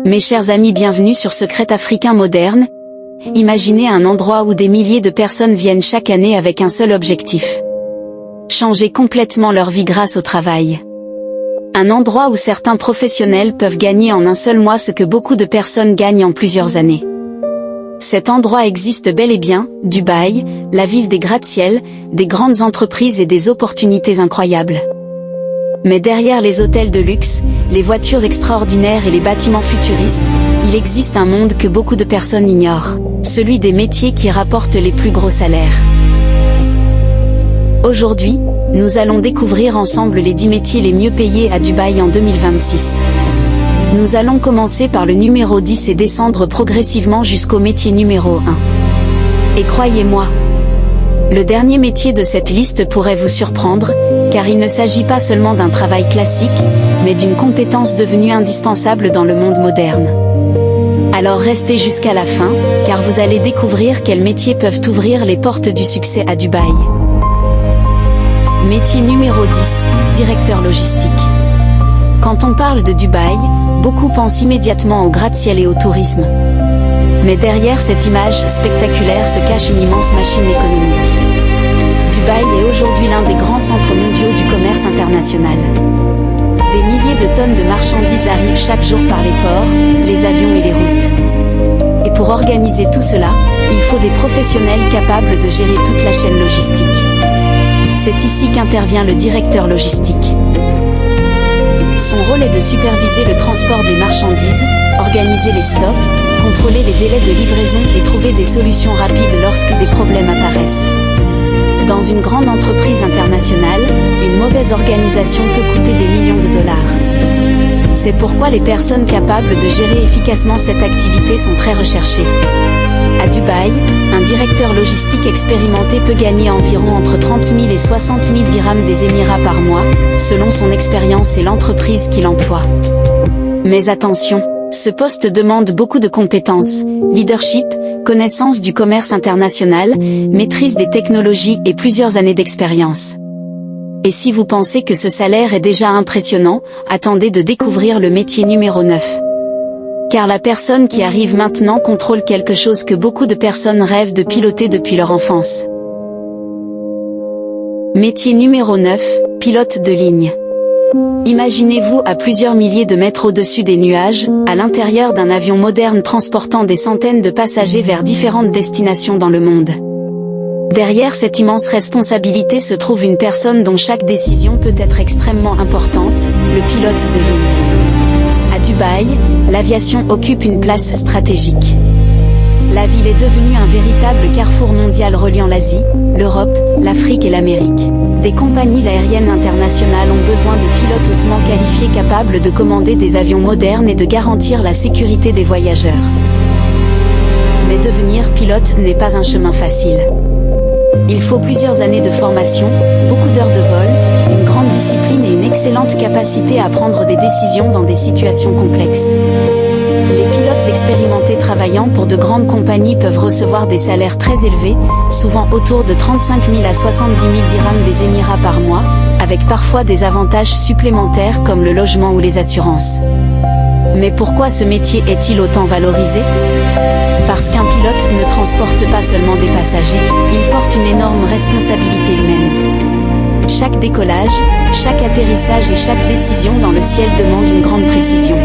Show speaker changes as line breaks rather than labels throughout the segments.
Mes chers amis, bienvenue sur Secret Africain Moderne. Imaginez un endroit où des milliers de personnes viennent chaque année avec un seul objectif. Changer complètement leur vie grâce au travail. Un endroit où certains professionnels peuvent gagner en un seul mois ce que beaucoup de personnes gagnent en plusieurs années. Cet endroit existe bel et bien, Dubaï, la ville des gratte-ciels, des grandes entreprises et des opportunités incroyables. Mais derrière les hôtels de luxe, les voitures extraordinaires et les bâtiments futuristes, il existe un monde que beaucoup de personnes ignorent, celui des métiers qui rapportent les plus gros salaires. Aujourd'hui, nous allons découvrir ensemble les 10 métiers les mieux payés à Dubaï en 2026. Nous allons commencer par le numéro 10 et descendre progressivement jusqu'au métier numéro 1. Et croyez-moi, le dernier métier de cette liste pourrait vous surprendre, car il ne s'agit pas seulement d'un travail classique, mais d'une compétence devenue indispensable dans le monde moderne. Alors restez jusqu'à la fin, car vous allez découvrir quels métiers peuvent ouvrir les portes du succès à Dubaï. Métier numéro 10, directeur logistique. Quand on parle de Dubaï, beaucoup pensent immédiatement au gratte-ciel et au tourisme. Mais derrière cette image spectaculaire se cache une immense machine économique. Dubaï est aujourd'hui l'un des grands centres mondiaux du commerce international. Des milliers de tonnes de marchandises arrivent chaque jour par les ports, les avions et les routes. Et pour organiser tout cela, il faut des professionnels capables de gérer toute la chaîne logistique. C'est ici qu'intervient le directeur logistique. Son rôle est de superviser le transport des marchandises, organiser les stocks, contrôler les délais de livraison et trouver des solutions rapides lorsque des problèmes apparaissent. Dans une grande entreprise internationale, une mauvaise organisation peut coûter des millions de dollars. C'est pourquoi les personnes capables de gérer efficacement cette activité sont très recherchées. À Dubaï, un directeur logistique expérimenté peut gagner environ entre 30 000 et 60 000 dirhams des Émirats par mois, selon son expérience et l'entreprise qui l'emploie. Mais attention, ce poste demande beaucoup de compétences, leadership, connaissance du commerce international, maîtrise des technologies et plusieurs années d'expérience. Et si vous pensez que ce salaire est déjà impressionnant, attendez de découvrir le métier numéro 9. Car la personne qui arrive maintenant contrôle quelque chose que beaucoup de personnes rêvent de piloter depuis leur enfance. Métier numéro 9, pilote de ligne. Imaginez-vous à plusieurs milliers de mètres au-dessus des nuages, à l'intérieur d'un avion moderne transportant des centaines de passagers vers différentes destinations dans le monde. Derrière cette immense responsabilité se trouve une personne dont chaque décision peut être extrêmement importante, le pilote de ligne. À Dubaï, l'aviation occupe une place stratégique. La ville est devenue un véritable carrefour mondial reliant l'Asie, l'Europe, l'Afrique et l'Amérique. Des compagnies aériennes internationales ont besoin de pilotes hautement qualifiés capables de commander des avions modernes et de garantir la sécurité des voyageurs. Mais devenir pilote n'est pas un chemin facile. Il faut plusieurs années de formation, beaucoup d'heures de vol, une grande discipline et une excellente capacité à prendre des décisions dans des situations complexes. Les pilotes expérimentés travaillant pour de grandes compagnies peuvent recevoir des salaires très élevés, souvent autour de 35 000 à 70 000 dirhams des Émirats par mois, avec parfois des avantages supplémentaires comme le logement ou les assurances. Mais pourquoi ce métier est-il autant valorisé ? Parce qu'un pilote ne transporte pas seulement des passagers, il porte une énorme responsabilité humaine. Chaque décollage, chaque atterrissage et chaque décision dans le ciel demande une grande précision.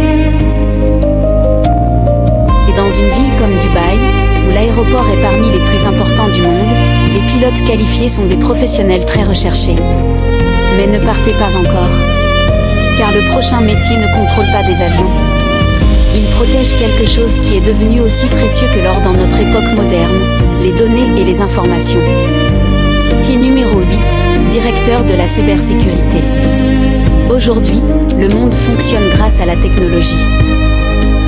Et dans une ville comme Dubaï, où l'aéroport est parmi les plus importants du monde, les pilotes qualifiés sont des professionnels très recherchés. Mais ne partez pas encore. Car le prochain métier ne contrôle pas des avions. Il protège quelque chose qui est devenu aussi précieux que l'or dans notre époque moderne, les données et les informations. Métier numéro 8, directeur de la cybersécurité. Aujourd'hui, le monde fonctionne grâce à la technologie.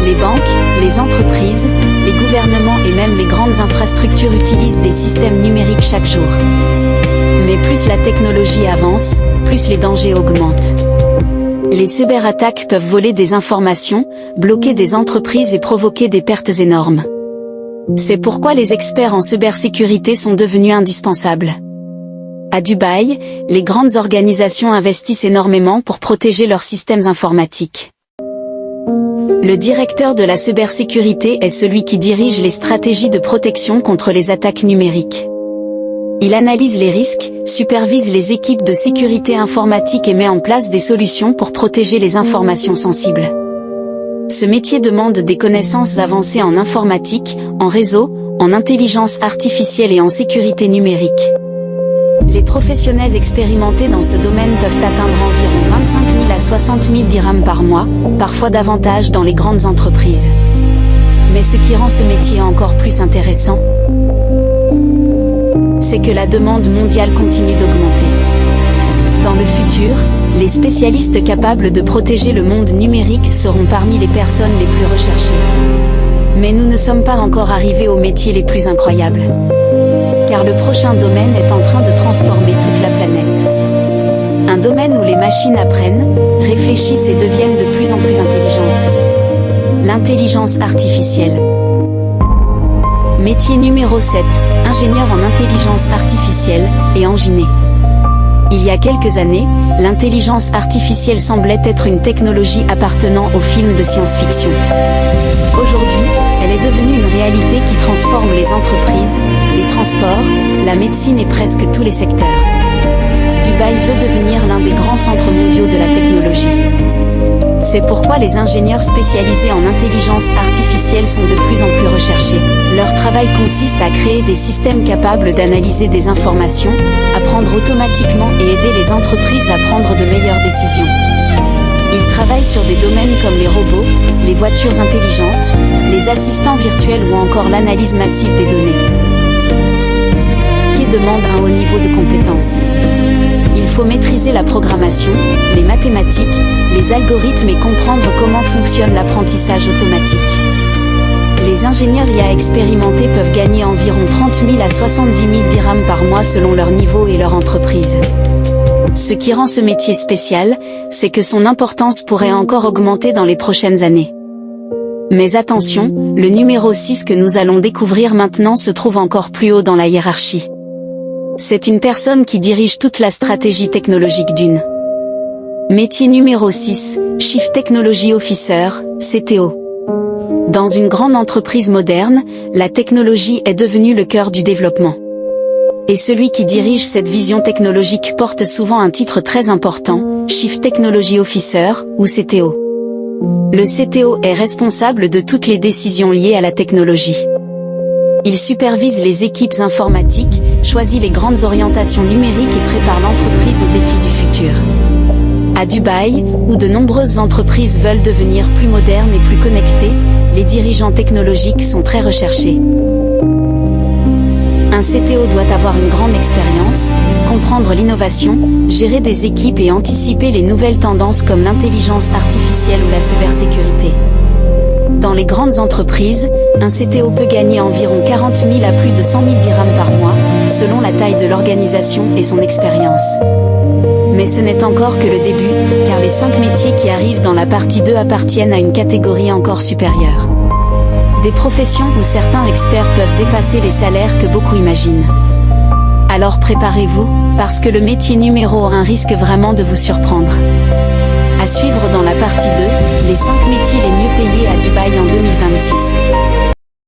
Les banques, les entreprises, les gouvernements et même les grandes infrastructures utilisent des systèmes numériques chaque jour. Mais plus la technologie avance, plus les dangers augmentent. Les cyberattaques peuvent voler des informations, bloquer des entreprises et provoquer des pertes énormes. C'est pourquoi les experts en cybersécurité sont devenus indispensables. À Dubaï, les grandes organisations investissent énormément pour protéger leurs systèmes informatiques. Le directeur de la cybersécurité est celui qui dirige les stratégies de protection contre les attaques numériques. Il analyse les risques, supervise les équipes de sécurité informatique et met en place des solutions pour protéger les informations sensibles. Ce métier demande des connaissances avancées en informatique, en réseau, en intelligence artificielle et en sécurité numérique. Les professionnels expérimentés dans ce domaine peuvent atteindre environ 25 000 à 60 000 dirhams par mois, parfois davantage dans les grandes entreprises. Mais ce qui rend ce métier encore plus intéressant, c'est que la demande mondiale continue d'augmenter. Dans le futur, les spécialistes capables de protéger le monde numérique seront parmi les personnes les plus recherchées. Mais nous ne sommes pas encore arrivés aux métiers les plus incroyables. Car le prochain domaine est en train de transformer toute la planète. Un domaine où les machines apprennent, réfléchissent et deviennent de plus en plus intelligentes. L'intelligence artificielle. Métier numéro 7, ingénieur en intelligence artificielle et engineer. Il y a quelques années, l'intelligence artificielle semblait être une technologie appartenant aux films de science-fiction. Aujourd'hui, elle est devenue une réalité qui transforme les entreprises, les transports, la médecine et presque tous les secteurs. Dubaï veut devenir l'un des grands centres mondiaux de la technologie. C'est pourquoi les ingénieurs spécialisés en intelligence artificielle sont de plus en plus recherchés. Leur travail consiste à créer des systèmes capables d'analyser des informations, apprendre automatiquement et aider les entreprises à prendre de meilleures décisions. Ils travaillent sur des domaines comme les robots, les voitures intelligentes, les assistants virtuels ou encore l'analyse massive des données. Qui demande un haut niveau de compétences. Il faut maîtriser la programmation, les mathématiques, les algorithmes et comprendre comment fonctionne l'apprentissage automatique. Les ingénieurs IA expérimentés peuvent gagner environ 30 000 à 70 000 dirhams par mois selon leur niveau et leur entreprise. Ce qui rend ce métier spécial, c'est que son importance pourrait encore augmenter dans les prochaines années. Mais attention, le numéro 6 que nous allons découvrir maintenant se trouve encore plus haut dans la hiérarchie. C'est une personne qui dirige toute la stratégie technologique d'une. Métier numéro 6, Chief Technology Officer, CTO. Dans une grande entreprise moderne, la technologie est devenue le cœur du développement. Et celui qui dirige cette vision technologique porte souvent un titre très important, Chief Technology Officer, ou CTO. Le CTO est responsable de toutes les décisions liées à la technologie. Il supervise les équipes informatiques, choisit les grandes orientations numériques et prépare l'entreprise aux défis du futur. À Dubaï, où de nombreuses entreprises veulent devenir plus modernes et plus connectées, les dirigeants technologiques sont très recherchés. Un CTO doit avoir une grande expérience, comprendre l'innovation, gérer des équipes et anticiper les nouvelles tendances comme l'intelligence artificielle ou la cybersécurité. Dans les grandes entreprises, un CTO peut gagner environ 40 000 à plus de 100 000 dirhams par mois, selon la taille de l'organisation et son expérience. Mais ce n'est encore que le début, car les 5 métiers qui arrivent dans la partie 2 appartiennent à une catégorie encore supérieure. Des professions où certains experts peuvent dépasser les salaires que beaucoup imaginent. Alors préparez-vous, parce que le métier numéro 1 risque vraiment de vous surprendre. À suivre dans la partie 2, les 5 métiers les mieux payés à Dubaï en 2026.